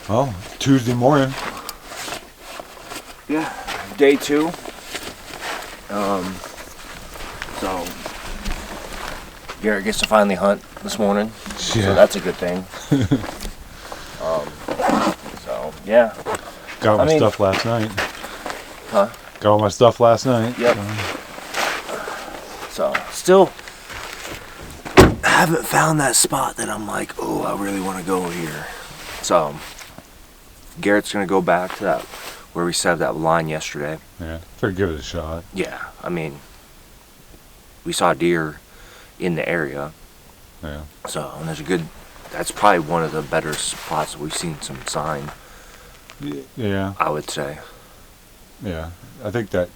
Well, Tuesday morning. Yeah, day 2. So Garrett gets to finally hunt this morning. Yeah. So that's a good thing. So yeah. Got all my stuff last night. Huh? Got all my stuff last night. Yep. So still haven't found that spot that I'm like, oh, I really want to go here. So Garrett's gonna go back to that where we set up that line yesterday. Yeah, figured give it a shot. Yeah, I mean, we saw deer in the area. Yeah. So, and there's a good, that's probably one of the better spots that we've seen some sign. Yeah. I would say. Yeah, I think that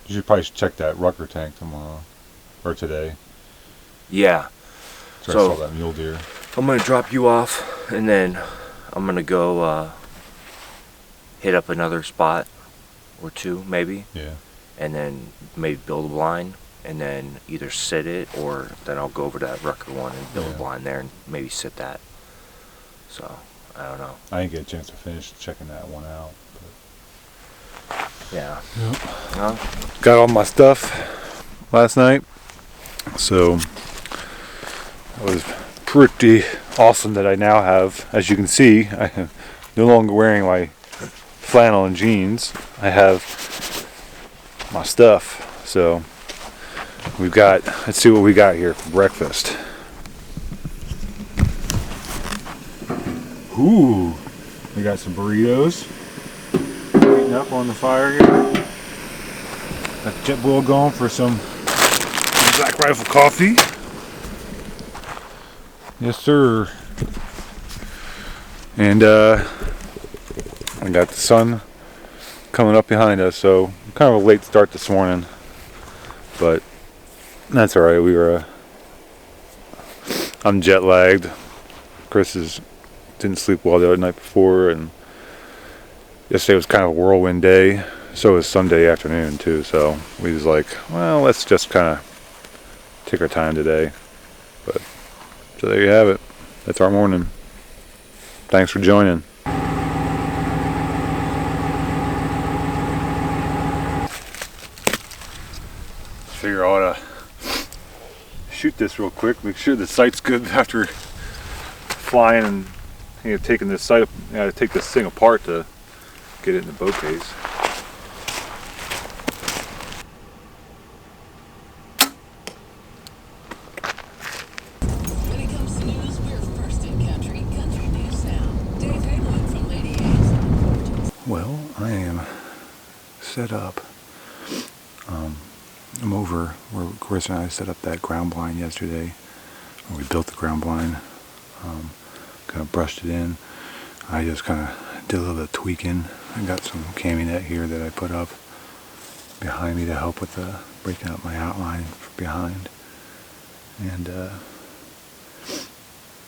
you should probably check that Rucker tank tomorrow or today. Yeah. So I saw that mule deer. I'm gonna drop you off, and then I'm gonna go hit up another spot or 2 maybe. Yeah. And then maybe build a blind, and then either sit it, or then I'll go over to that Rucker one and build a blind there and maybe sit that. So I don't know. I didn't get a chance to finish checking that one out. But Yeah. Yep. Got all my stuff last night, so it was pretty awesome that I now have, as you can see, I am no longer wearing my flannel and jeans. I have my stuff. So we've got, let's see what we got here for breakfast. Ooh, we got some burritos heating up on the fire here. Got JetBlue going for some Black Rifle coffee. Yes, sir. And I got the sun coming up behind us, so kind of a late start this morning, but that's all right. We were I'm jet lagged. Chris didn't sleep well the other night before, and yesterday was kind of a whirlwind day. So was Sunday afternoon too. So we was like, well, let's just kind of take our time today. But so there you have it. That's our morning. Thanks for joining. Figure I ought to shoot this real quick, make sure the sight's good after flying and taking this sight, take this thing apart to get it in the boat case. When it comes to news, we're first in country. Country News Now. Dave Haywood from Lady A's. Well, I am set up. I'm over where Chris and I set up that ground blind yesterday. We built the ground blind, kind of brushed it in. I just kind of did a little bit of tweaking. I got some cami net here that I put up behind me to help with the breaking up my outline from behind. And the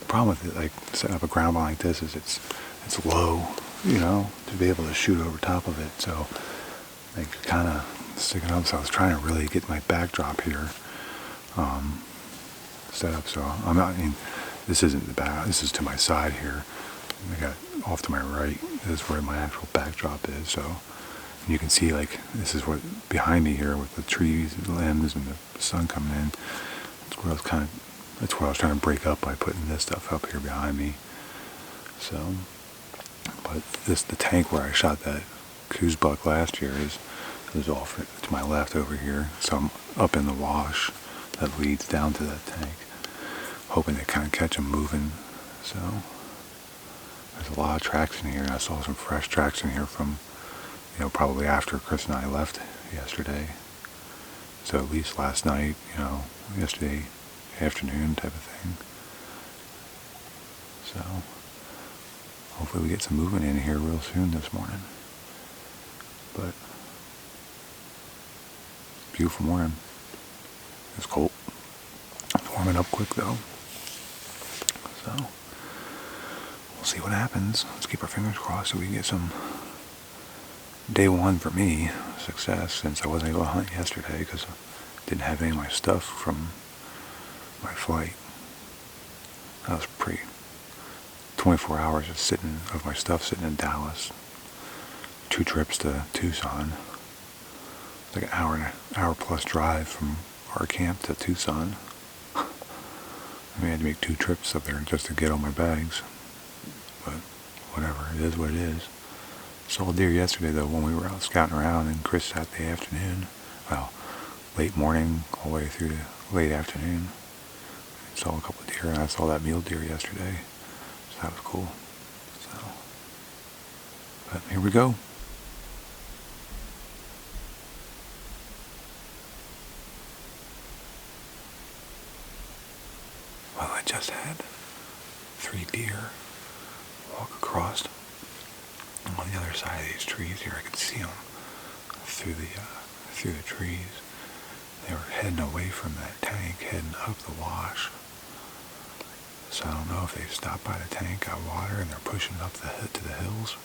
problem with it, like setting up a ground blind like this, is it's low, you know, to be able to shoot over top of it. So like kind of sticking up. So I was trying to really get my backdrop here set up. So I'm not. I mean, this isn't the back. This is to my side here. I got off to my right. This is where my actual backdrop is. So you can see, like, this is what behind me here with the trees and limbs and the sun coming in. That's where I was that's what I was trying to break up by putting this stuff up here behind me. So, but the tank where I shot that coos buck last year is off to my left over here. So I'm up in the wash that leads down to that tank, hoping to kind of catch them moving. So there's a lot of tracks in here. I saw some fresh tracks in here from, probably after Chris and I left yesterday. So at least last night, yesterday afternoon type of thing. So hopefully we get some movement in here real soon this morning. But beautiful morning. It's cold. It's warming up quick though. So we'll see what happens. Let's keep our fingers crossed so we can get some day one for me success, since I wasn't able to hunt yesterday because I didn't have any of my stuff from my flight. That was 24 hours of my stuff sitting in Dallas. 2 trips to Tucson. Like an hour plus drive from our camp to Tucson. I had to make 2 trips up there just to get all my bags. But whatever, it is what it is. Saw a deer yesterday though when we were out scouting around, and Chris sat the afternoon. Well, late morning all the way through to late afternoon. Saw a couple of deer, and I saw that mule deer yesterday. So that was cool. So, but here we go. Well, I just had 3 deer walk across on the other side of these trees here. I could see them through the trees. They were heading away from that tank, heading up the wash. So I don't know if they stopped by the tank, got water, and they're pushing up to the hills,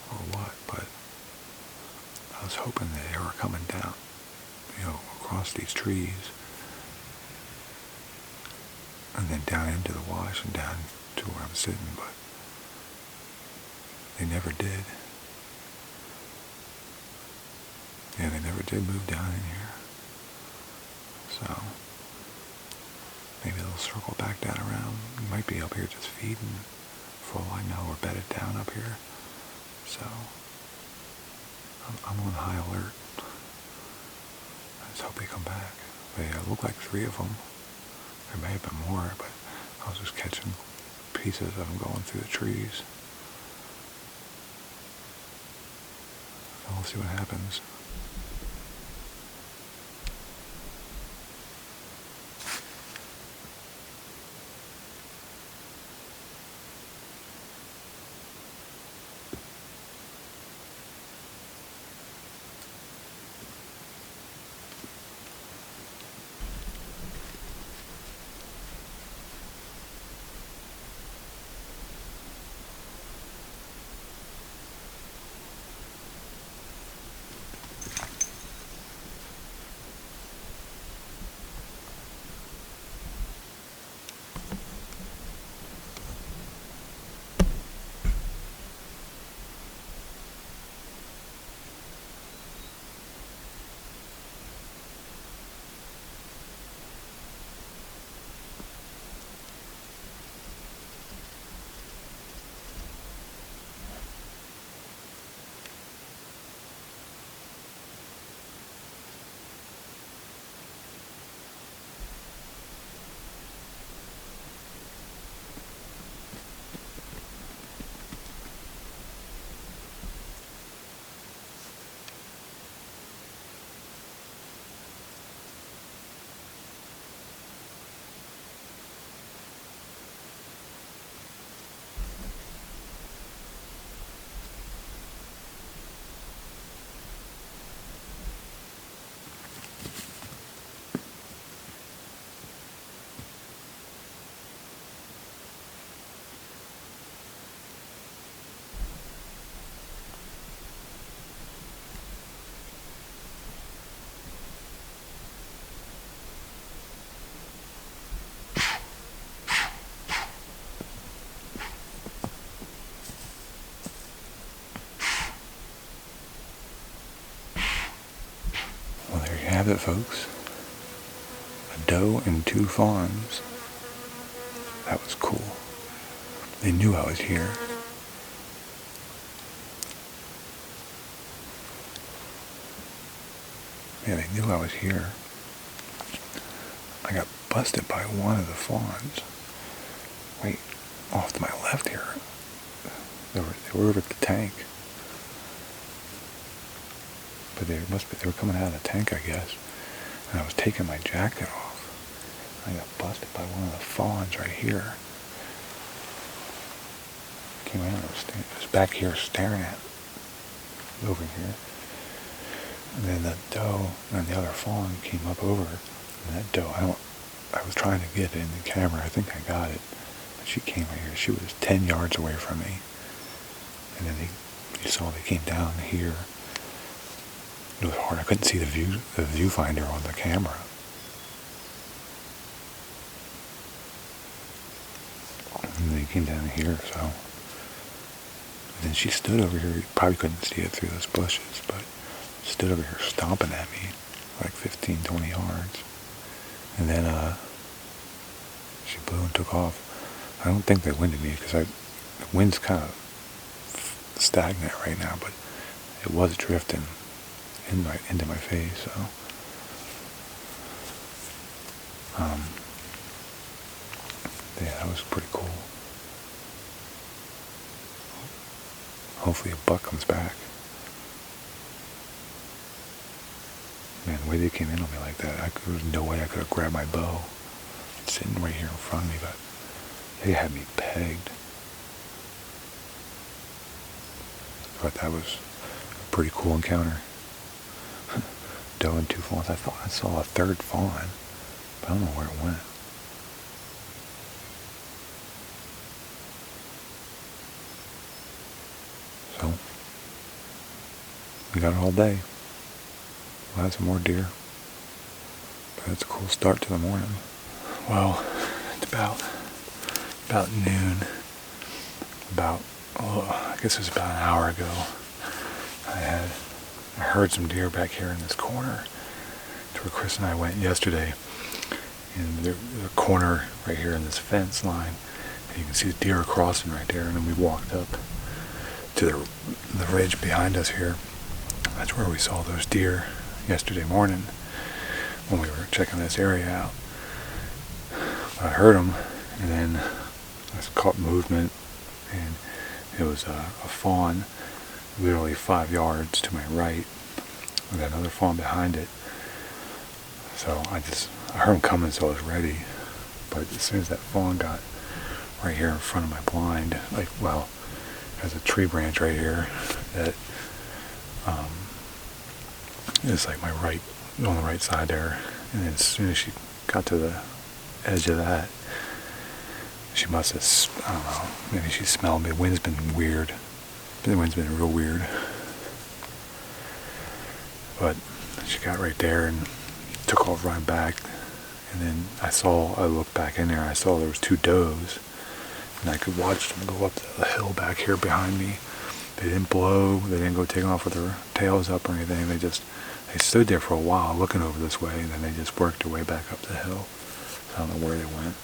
or what. But I was hoping that they were coming down, across these trees, and then down into the wash and down to where I'm sitting. But they never did. Yeah, they never did move down in here. So maybe they'll circle back down around. You might be up here just feeding, for all I know, or bedded down up here. So I'm on high alert. I just hope they come back. They look like 3 of them. There may have been more, but I was just catching pieces of them going through the trees. So we'll see what happens. Have it, folks. A doe and 2 fawns. That was cool. They knew I was here. Yeah, they knew I was here. I got busted by one of the fawns. Wait, off to my left here. They were over at the tank. But they were coming out of the tank, I guess. And I was taking my jacket off. I got busted by one of the fawns right here. Came out, it was back here staring at me, over here. And then the doe and the other fawn came up over, and that doe, I was trying to get it in the camera, I think I got it, but she came right here. She was 10 yards away from me. And then you saw they came down here. It was hard. I couldn't see the viewfinder on the camera. And they came down here, so. And then she stood over here. You probably couldn't see it through those bushes, but stood over here stomping at me like 15, 20 yards. And then she blew and took off. I don't think they winded me because the wind's kind of stagnant right now, but it was drifting into my face, so. Yeah, that was pretty cool. Hopefully a buck comes back. Man, the way they came in on me like that, there was no way I could have grabbed my bow. It's sitting right here in front of me, but they had me pegged. But that was a pretty cool encounter. Doe and 2 fawns. I thought I saw a 3rd fawn, but I don't know where it went. So, we got it all day. We'll have some more deer. But that's a cool start to the morning. Well, it's about noon. I guess it was about an hour ago. I heard some deer back here in this corner. It's where Chris and I went yesterday. And there's a corner right here in this fence line. And you can see the deer crossing right there. And then we walked up to the ridge behind us here. That's where we saw those deer yesterday morning when we were checking this area out. I heard them, and then I caught movement, and it was a fawn literally 5 yards to my right with another fawn behind it. So I heard him coming, so I was ready. But as soon as that fawn got right here in front of my blind, there's a tree branch right here that is like on the right side there. And then as soon as she got to the edge of that, she must have, I don't know, maybe she smelled me. The wind's been weird. The wind's been real weird. But she got right there and took off right back. And then I looked back in there, I saw there was 2 does. And I could watch them go up the hill back here behind me. They didn't blow, they didn't go taking off with their tails up or anything. They stood there for a while looking over this way, and then they just worked their way back up the hill. So I don't know where they went.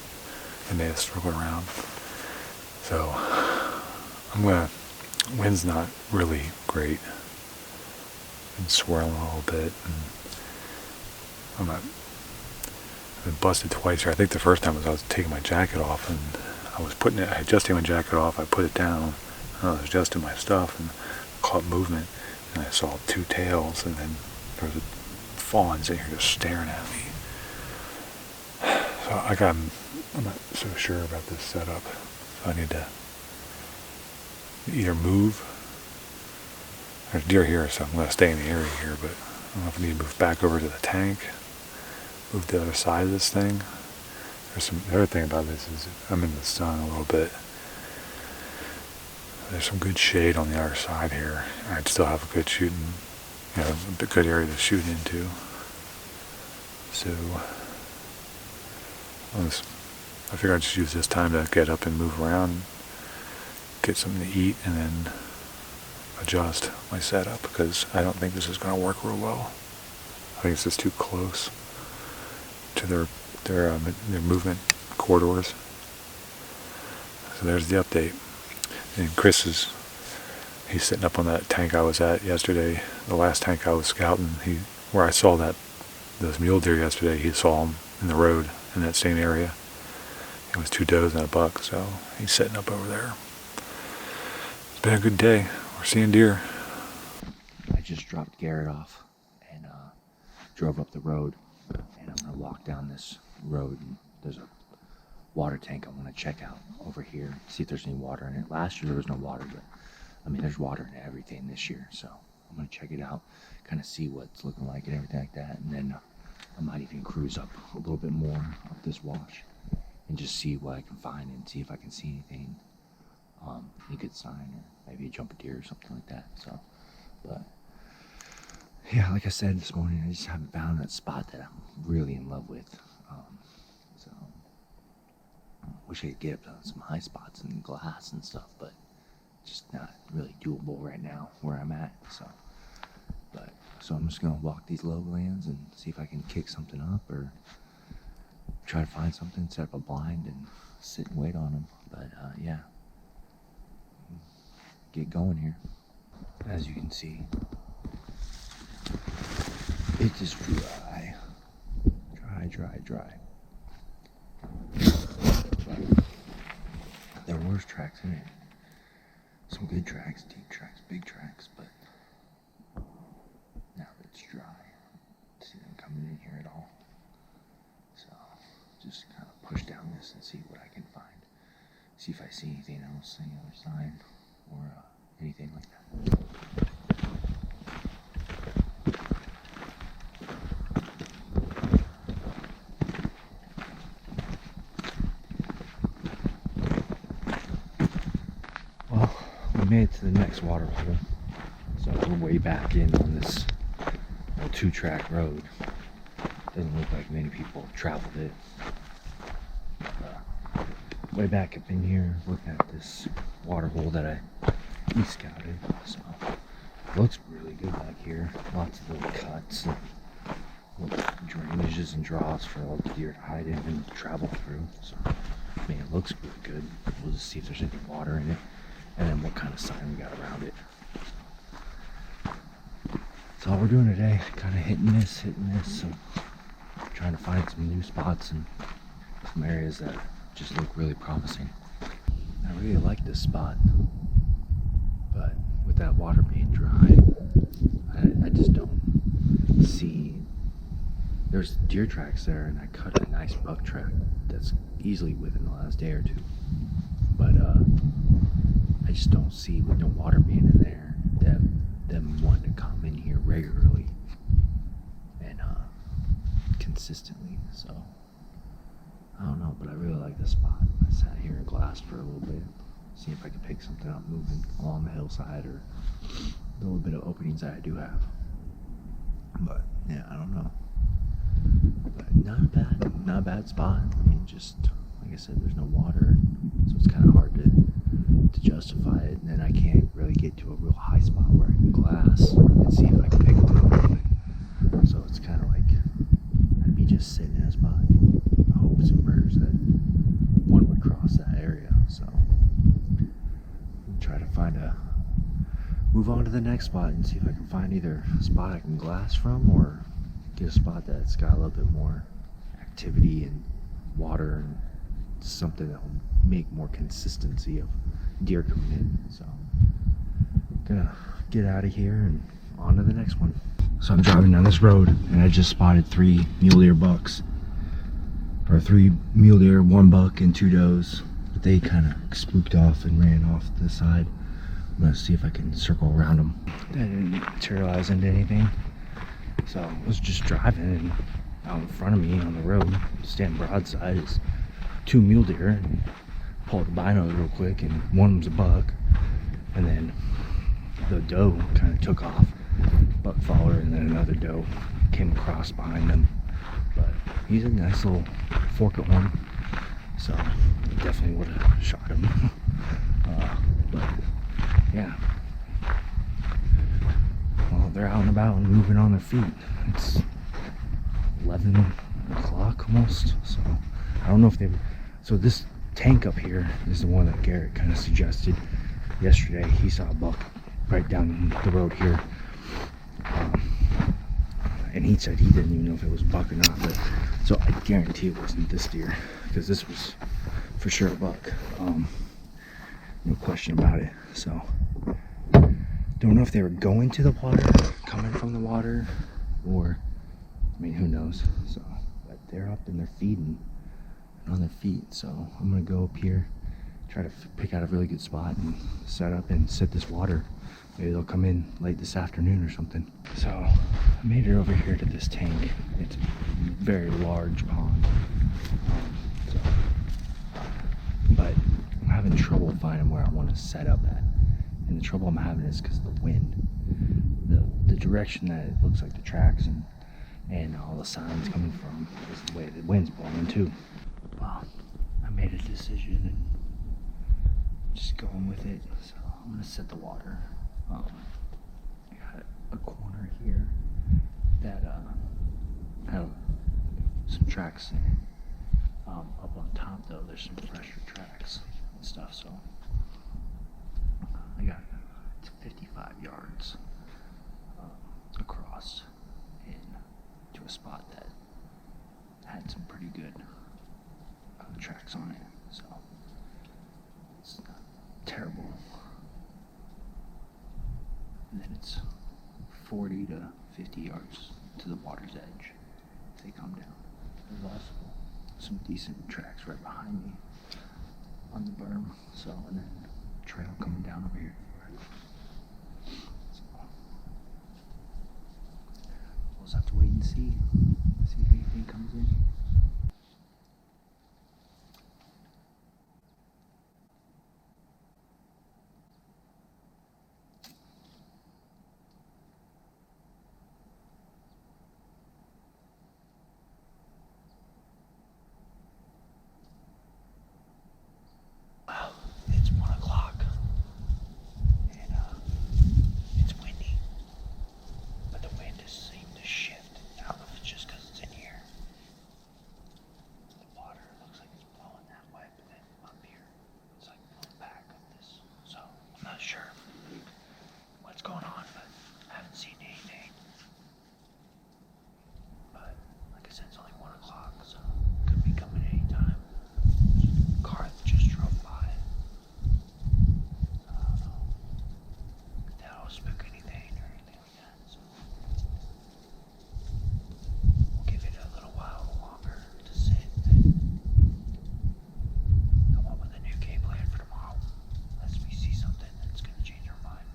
They may have circled around. So wind's not really great. Been swirling a little bit, and I've been busted twice here. I think the first time was I was taking my jacket off, and I had just taken my jacket off, I put it down, and I was adjusting my stuff, and caught movement, and I saw 2 tails, and then there was a fawn sitting here just staring at me. So I'm not so sure about this setup. So I need to either move. There's deer here, so I'm going to stay in the area here, but I don't know if I need to move back over to the tank, move to the other side of this thing. The other thing about this is I'm in the sun a little bit. There's some good shade on the other side here. I'd still have a good a good area to shoot into. So I figure I'd just use this time to get up and move around, get something to eat, and then adjust my setup, because I don't think this is going to work real well. I think it's just too close to their movement corridors. So there's the update. And Chris he's sitting up on that tank I was at yesterday, the last tank I was scouting. Where I saw those mule deer yesterday, he saw them in the road in that same area. It was 2 does and a buck, so he's sitting up over there. It's been a good day. We're seeing deer. I just dropped Garrett off and drove up the road, and I'm gonna walk down this road, and there's a water tank I want to check out over here, see if there's any water in it. Last year there was no water, but I mean there's water in everything this year, so I'm gonna check it out, kind of see what it's looking like and everything like that, and then I might even cruise up a little bit more up this wash and just see what I can find and see if I can see anything, any good sign, or maybe a jump a deer or something like that. So, but yeah, like I said this morning, I just haven't found that spot that I'm really in love with. So wish I could get up on some high spots and glass and stuff, but just not really doable right now where I'm at. So I'm just gonna walk these lowlands and see if I can kick something up or try to find something, set up a blind and sit and wait on them. But yeah, get going here. As you can see, it is dry. But there were tracks in it. Some good tracks, deep tracks, big tracks, but now that it's dry, I don't see them coming in here at all. So just kind of push down this and see what I can find. See if I see anything else, any other sign or anything like that. Well, we made it to the next water hole. So we're way back in on this 2-track road. Doesn't look like many people have traveled it. Way back up in here, looking at this water hole that I scouted. So it looks really good back here. Lots of little cuts and little drainages and draws for all the deer to hide in and travel through. So I mean, it looks really good. We'll just see if there's any water in it and then what kind of sign we got around it. That's all we're doing today. Kind of hitting this. So trying to find some new spots and some areas that just look really promising. I really like this spot, but with that water being dry, I just don't see. There's deer tracks there, and I cut a nice buck track that's easily within the last day or two. But I just don't see, with no water being in there, them wanting to come in here regularly and consistently. So I don't know, but I really like this spot. I sat here and glassed for a little bit, see if I could pick something up moving along the hillside or the little bit of openings that I do have. But yeah, I don't know. But not a bad spot. I mean, just like I said, there's no water, so it's kind of hard to justify it. And then I can't really get to a real high spot where I can glass and see if I can pick one up. So it's kind of like I'd be just sitting in a spot, hopes and prayers that one would cross that area. So try to move on to the next spot and see if I can find either a spot I can glass from or get a spot that's got a little bit more activity and water and something that will make more consistency of deer coming in. So I'm gonna get out of here and on to the next one. So I'm driving down this road and I just spotted 3 mule deer bucks, or 3 mule deer, 1 buck and 2 does, but they kind of spooked off and ran off to the side. I'm gonna see if I can circle around them. That didn't materialize into anything. So I was just driving, and out in front of me on the road, standing broadside, is 2 mule deer, and pulled the binos real quick, and one of them's a buck, and then the doe kind of took off, buck followed her, and then another doe came across behind them. But he's a nice little forked one, so definitely would have shot him. But yeah, well, they're out and about and moving on their feet. It's 11 o'clock almost, so I don't know if so this tank up here is the one that Garrett kind of suggested yesterday. He saw a buck right down the road here, and he said he didn't even know if it was a buck or not, but so I guarantee it wasn't this deer, because this was for sure a buck, no question about it. So don't know if they were going to the water, coming from the water, or I mean, who knows. So but they're up and they're feeding on their feet, so I'm gonna go up here, try to pick out a really good spot and set up and set this water. Maybe they'll come in late this afternoon or something. So I made it over here to this tank. It's a very large pond, but I'm having trouble finding where I want to set up at, and the trouble I'm having is because of the wind. The direction that it looks like the tracks and all the signs coming from is the way the wind's blowing too. Well, I made made a decision and just going with it. So I'm gonna set the water. I got a corner here that have some tracks in it. Up on top though, there's some fresher tracks and stuff. So I got 55 yards across to a spot that had some pretty good tracks on it. So it's not terrible. And then it's 40 to 50 yards to the water's edge if they come down. There's also some decent tracks right behind me on the berm. So, and then trail coming down over here. So, we'll just have to wait and see if anything comes in. It's 1 o'clock, and it's windy, but the wind has seemed to shift. I don't know if it's just because it's in here. The water looks like it's blowing that way, but then up here, it's like blowing back of this. So I'm not sure what's going on, but I haven't seen anything. But like I said, it's only 1 o'clock, so it could be coming anytime. Car that just drove by. Spook anything or anything like that. So we'll give it a little while longer to sit and come up with a new game plan for tomorrow, unless we see something that's going to change our mind.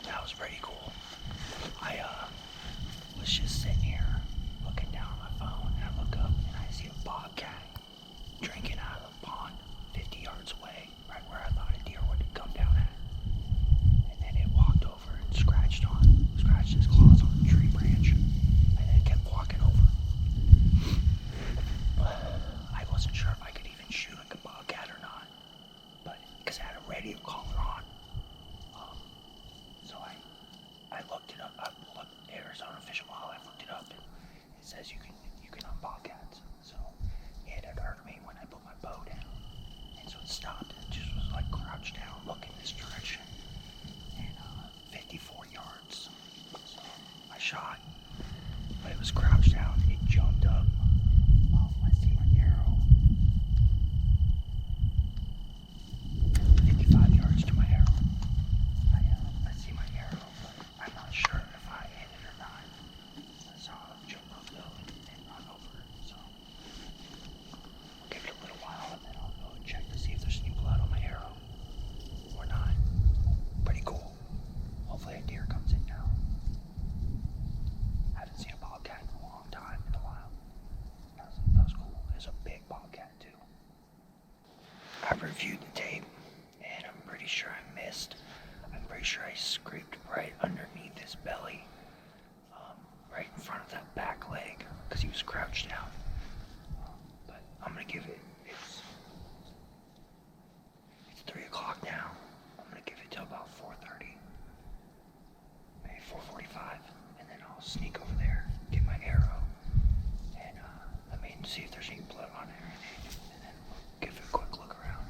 That was pretty cool. I was just sitting here looking down at my phone, and I look up and I see a bobcat drinking out of a pond 50 yards away, right where I thought a deer would come down at. And then it walked over and scratched his claws on the tree branch, and then kept walking over. I wasn't sure if I could even shoot like a bobcat or not, but because I had a radio collar on. So I looked it up. I looked Arizona Fish and Wildlife, looked it up, and it says you can hunt bobcats. So it had heard me when I put my bow down, and so it stopped and just was like crouched down, looking this direction, and 54 yards. So I shot, but it was crouched down. It jumped up. I see my arrow. 55 yards to my arrow. I see my arrow, but I'm not sure if I hit it or not. I saw it jump up though and run over. So I'll give it a little while and then I'll go and check to see if there's any blood on my arrow or not. Pretty cool. Hopefully a deer comes in now. I haven't seen a bobcat in a long time, in a while. That was cool. There's a big bobcat too. I reviewed the tape and I'm pretty sure I missed. I'm pretty sure I scraped right underneath his belly, right in front of that back leg, because he was crouched down. But I'm gonna give it, it's 3 o'clock now. I'm gonna give it till about 4:30, maybe 4:45, and then I'll sneak over there, get my arrow, and see if there's any blood on it or anything, and then give it a quick look around,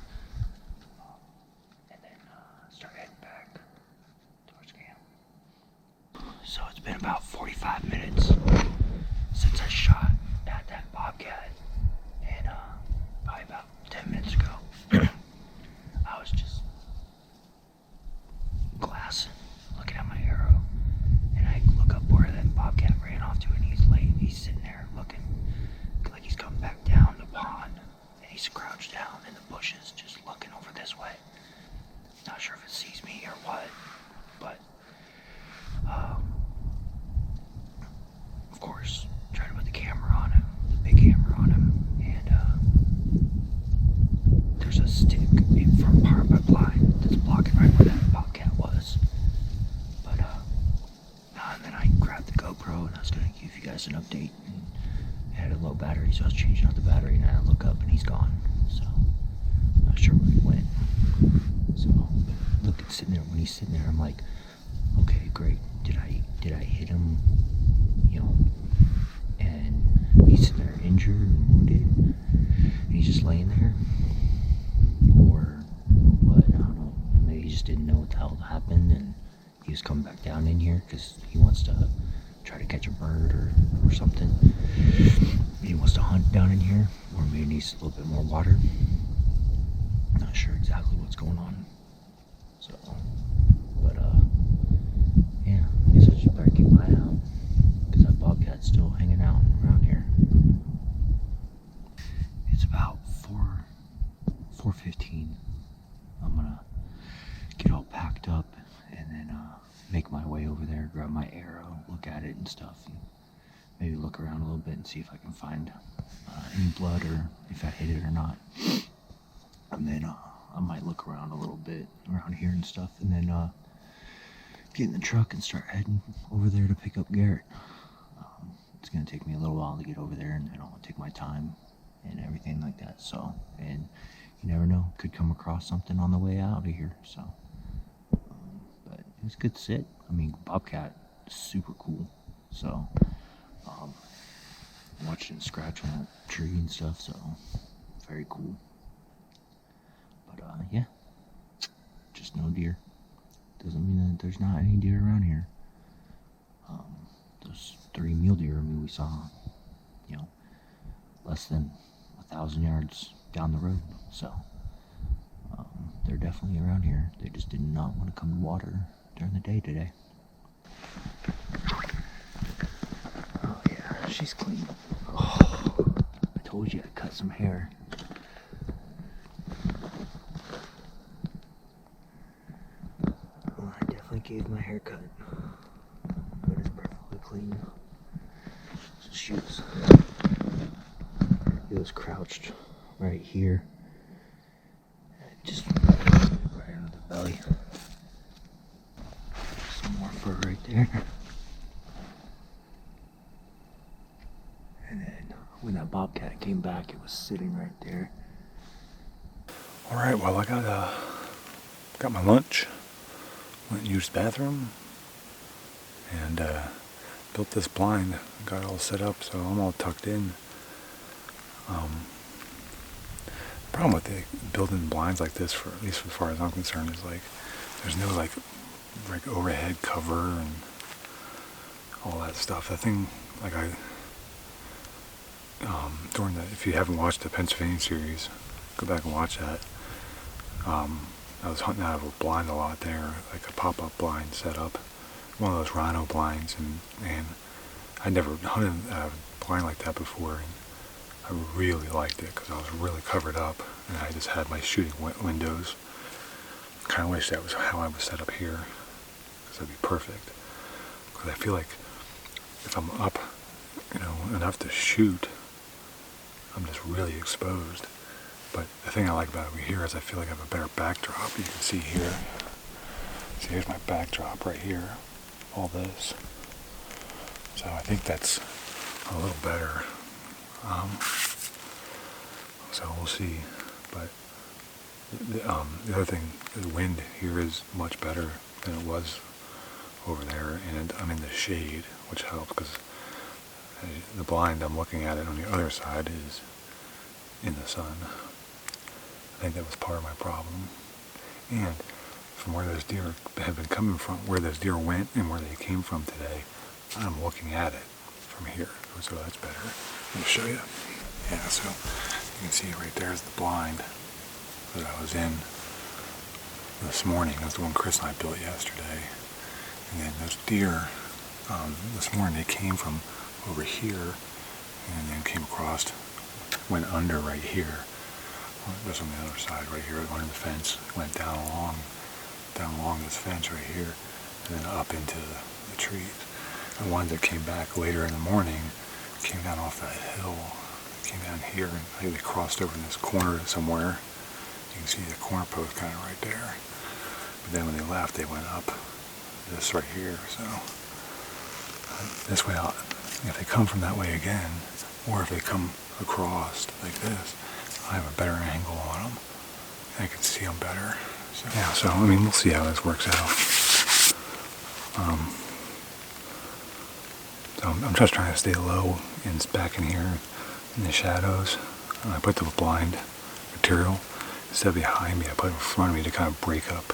and then start heading back towards camp. So it's been about 45 minutes since I shot at that bobcat, and probably about 10 minutes ago I was grabbed the GoPro and I was gonna give you guys an update. And it had a low battery, so I was changing out the battery, and I look up and he's gone. So I'm not sure where he went. So look at sitting there. When he's sitting there, I'm like, okay, great. Did I hit him? You know, and he's sitting there injured and wounded, and he's just laying there, or what? I don't know. Maybe he just didn't know what the hell happened, and he was coming back down in here because he wants to try to catch a bird or something. He wants to hunt down in here, or maybe needs a little bit more water. Not sure exactly what's going on. So, but yeah, I guess I just better keep my eye out, because that bobcat's still hanging out around here. It's about 4:15. I'm gonna get all packed up and then make my way over there, grab my arrow, look at it and stuff, and maybe look around a little bit and see if I can find any blood, or if I hit it or not. And then I might look around a little bit around here and stuff, and then get in the truck and start heading over there to pick up Garrett. It's gonna take me a little while to get over there, and then I'll take my time and everything like that. So, and you never know, could come across something on the way out of here. So, but it was a good sit. I mean, Bobcat is super cool. So, watching it scratch on that tree and stuff. So, very cool. But yeah, just no deer. Doesn't mean that there's not any deer around here. Those 3 mule deer, I mean, we saw, you know, less than 1,000 yards down the road. So they're definitely around here. They just did not want to come to water during the day today. Oh yeah, she's clean. Oh, I told you I'd cut some hair. I definitely gave my haircut, but it's perfectly clean. He was crouched right here, just right under the belly. Some more fur right there. And then when that bobcat came back, it was sitting right there. All right, well, I got my lunch, went and used the bathroom, and built this blind, got it all set up, so I'm all tucked in. The problem with building blinds like this, for at least as far as I'm concerned, is like there's no like overhead cover and all that stuff. The thing, like if you haven't watched the Pennsylvania series, go back and watch that. I was hunting out of a blind a lot there, like a pop-up blind set up, one of those rhino blinds, and I'd never hunted out of a blind like that before, and I really liked it because I was really covered up, and I just had my shooting windows. Kind of wish that was how I was set up here, because that'd be perfect. Because I feel like if I'm up, enough to shoot, I'm just really exposed. But the thing I like about it over here is I feel like I have a better backdrop. You can see here. See, here's my backdrop right here. All this. So I think that's a little better. So we'll see. But the other thing, the wind here is much better than it was over there, and I'm in the shade, which helps because the blind I'm looking at it on the other side is in the sun. I think that was part of my problem. And from where those deer have been coming from, where those deer went and where they came from today, I'm looking at it from here. So that's better. Let me show you. Yeah, so you can see right there is the blind that I was in this morning. That's the one Chris and I built yesterday. And then those deer, this morning they came from over here and then came across, went under right here. It was on the other side right here, under the fence, went down along this fence right here, and then up into the trees. The ones that came back later in the morning came down off that hill, came down here, and I think they crossed over in this corner somewhere. You can see the corner post kind of right there. But then when they left, they went up this right here. So This way, if they come from that way again, or if they come across like this, I have a better angle on them. I can see them better. So, yeah, so I mean, we'll see how this works out. So I'm just trying to stay low and back in here in the shadows. I put the blind material instead of behind me. I put it in front of me to kind of break up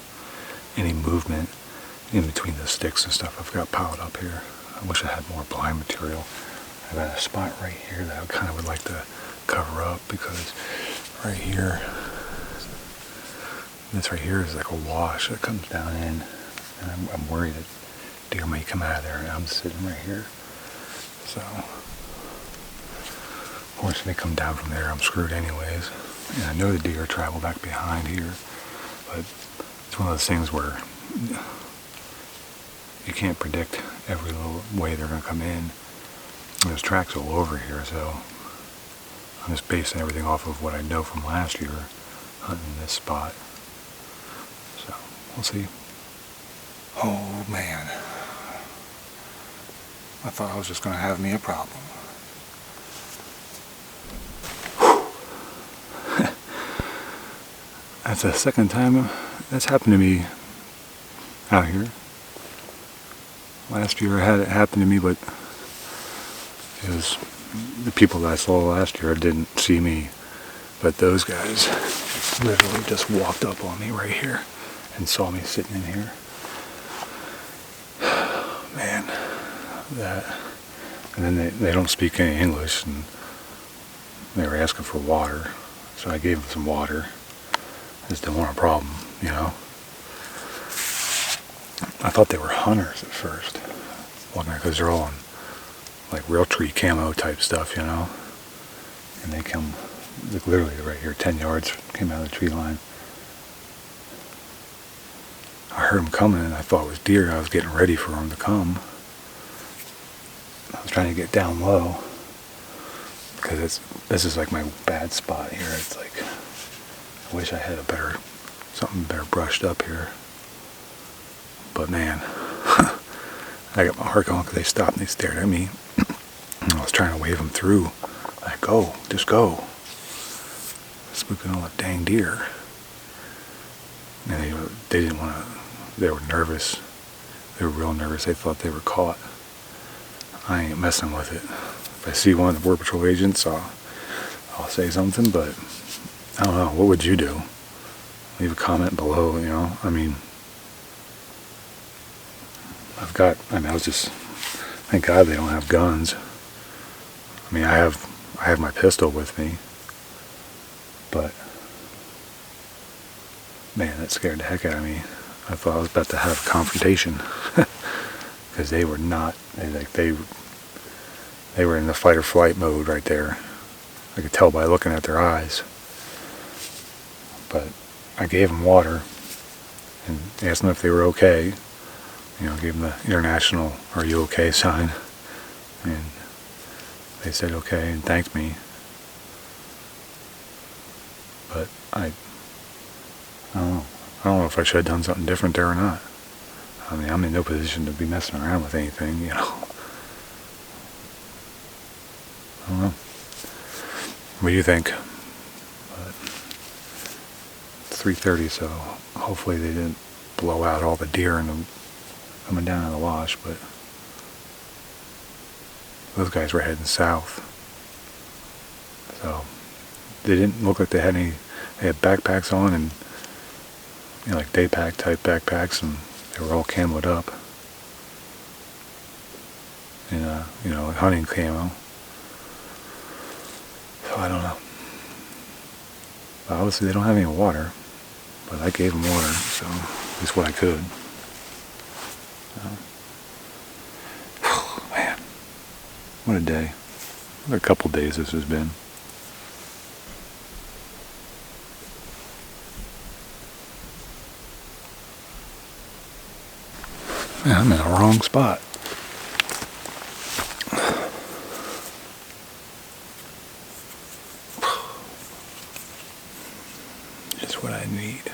any movement in between the sticks and stuff I've got piled up here. I wish I had more blind material. I've got a spot right here that I kind of would like to cover up because right here, this right here is like a wash that comes down in, and I'm worried that deer may come out of there, and I'm sitting right here. So, of course, if they come down from there, I'm screwed anyways. And I know the deer travel back behind here, but it's one of those things where you can't predict every little way they're going to come in. There's tracks all over here, so I'm just basing everything off of what I know from last year hunting this spot. So, we'll see. Oh man, I thought I was just going to have me a problem. That's the second time that's happened to me out here. Last year I had it happen to me, but it was the people that I saw last year didn't see me. But those guys literally just walked up on me right here and saw me sitting in here. Man, that. And then they don't speak any English, and they were asking for water. So I gave them some water. I just didn't want a problem, you know. I thought they were hunters at first, because they're all in like real tree camo type stuff, you know. And they come, like literally right here, 10 yards came out of the tree line. I heard them coming, and I thought it was deer. I was getting ready for them to come. I was trying to get down low because this is like my bad spot here. It's like I wish I had something better brushed up here. But man, I got my heart going because they stopped and they stared at me. And I was trying to wave them through. Like, go, just go. Spooking all the dang deer. And they didn't want to, they were nervous. They were real nervous. They thought they were caught. I ain't messing with it. If I see one of the Border Patrol agents, I'll say something, but I don't know. What would you do? Leave a comment below, you know. I mean, I was just, thank God they don't have guns. I mean, I have my pistol with me, but man, that scared the heck out of me. I thought I was about to have a confrontation because they were not. They were in the fight or flight mode right there. I could tell by looking at their eyes. But I gave them water and asked them if they were okay. You know, gave them the international "Are you okay?" sign, and they said okay and thanked me. But I don't know. I don't know if I should have done something different there or not. I mean, I'm in no position to be messing around with anything, you know. I don't know. What do you think? But it's 3:30, so hopefully they didn't blow out all the deer coming down in the wash, but those guys were heading south. So they didn't look like they had any. They had backpacks on and, you know, like day pack type backpacks, and they were all camoed up in you know, hunting camo. So I don't know. But obviously they don't have any water, but I gave them water, so at least what I could. Man, what a day. What a couple days this has been. Man, I'm in the wrong spot. Just what I need.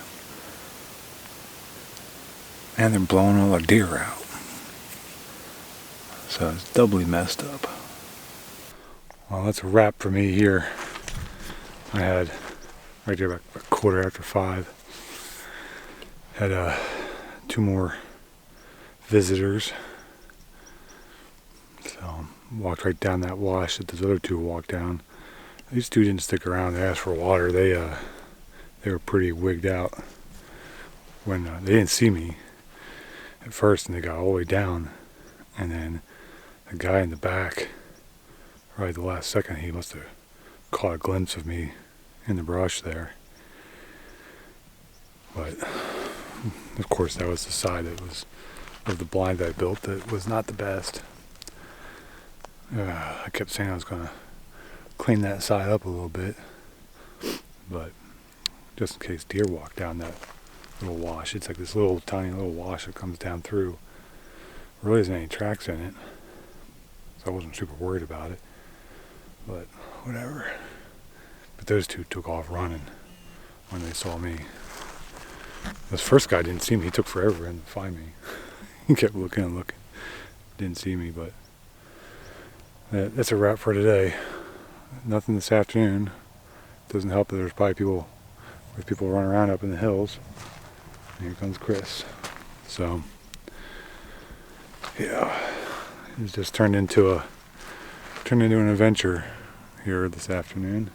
And they're blowing all the deer out. So it's doubly messed up. Well, that's a wrap for me here. I had right there about a 5:15. Had 2 more visitors. So walked right down that wash that those other 2 walked down. These 2 didn't stick around. They asked for water. They were pretty wigged out when they didn't see me at first, and they got all the way down, and then the guy in the back, right at the last second, he must have caught a glimpse of me in the brush there. But of course, that was the side that was of the blind that I built that was not the best. I kept saying I was going to clean that side up a little bit, but just in case deer walk down that little wash. It's like this little tiny little wash that comes down through. There really isn't any tracks in it, so I wasn't super worried about it, but whatever. But those 2 took off running when they saw me. This first guy didn't see me. He took forever to find me. He kept looking and looking. Didn't see me, but that's a wrap for today. Nothing this afternoon. Doesn't help that there's probably people running around up in the hills. And here comes Chris. So yeah, it's just turned into an adventure here this afternoon.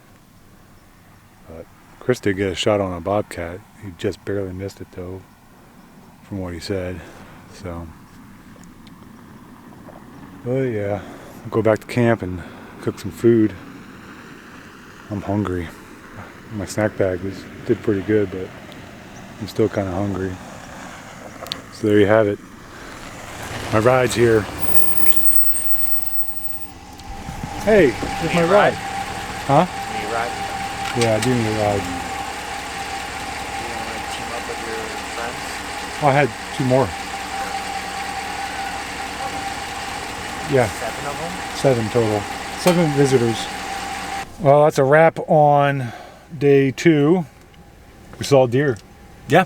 But Chris did get a shot on a bobcat. He just barely missed it though, from what he said. So, but yeah, I'll go back to camp and cook some food. I'm hungry. My snack bag did pretty good, but I'm still kind of hungry. So there you have it. My ride's here. Hey, here's my ride. Huh? Need a ride? Yeah, I do need a ride. Do you want to team up with your friends? Oh, I had 2 more. Yeah, 7 of them? 7 total. 7 visitors. Well, that's a wrap on day 2. We saw deer. Yeah.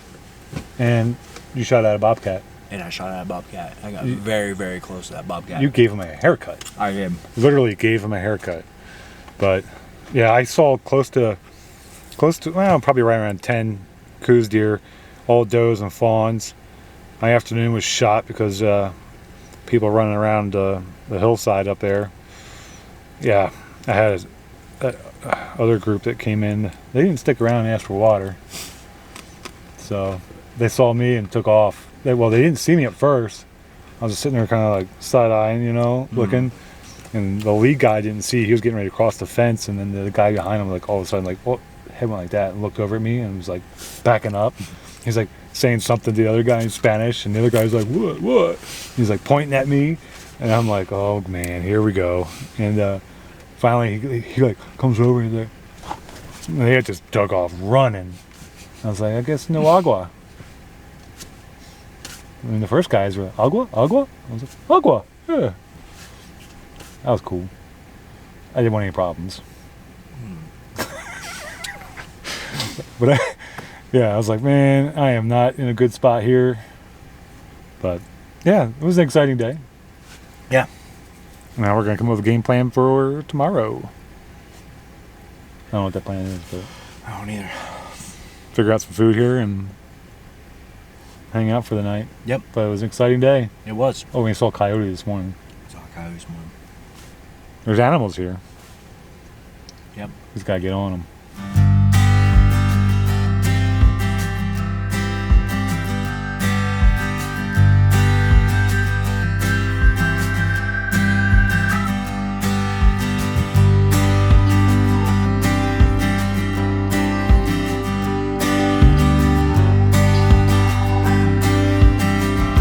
And you shot at a bobcat. And I shot at a bobcat. I got very, very close to that bobcat. You gave him a haircut. I did. Literally gave him a haircut. But yeah, I saw close to well, probably right around 10 coos deer, all does and fawns. My afternoon was shot because people running around the hillside up there. Yeah, I had a other group that came in. They didn't stick around and ask for water. So they saw me and took off. They didn't see me at first. I was just sitting there kind of like side-eyeing, looking. And the lead guy didn't see. He was getting ready to cross the fence, and then the guy behind him, like all of a sudden, like, well, head went like that and looked over at me and was like backing up. He's like saying something to the other guy in Spanish, and the other guy's like, what? He's like pointing at me, and I'm like, oh man, here we go. And finally, he like comes over and he's like, and they just took off running. I was like, I guess no agua. I mean, the first guys were agua. I was like, agua. Yeah. That was cool. I didn't want any problems. But I was like, man, I am not in a good spot here. But yeah, it was an exciting day. Yeah. Now we're gonna come up with a game plan for tomorrow. I don't know what that plan is, but I don't either. figure out some food here and hang out for the night. Yep. But it was an exciting day. It was. Oh, we saw a coyote this morning. Saw coyotes morning. There's animals here. Yep. Just gotta get on them.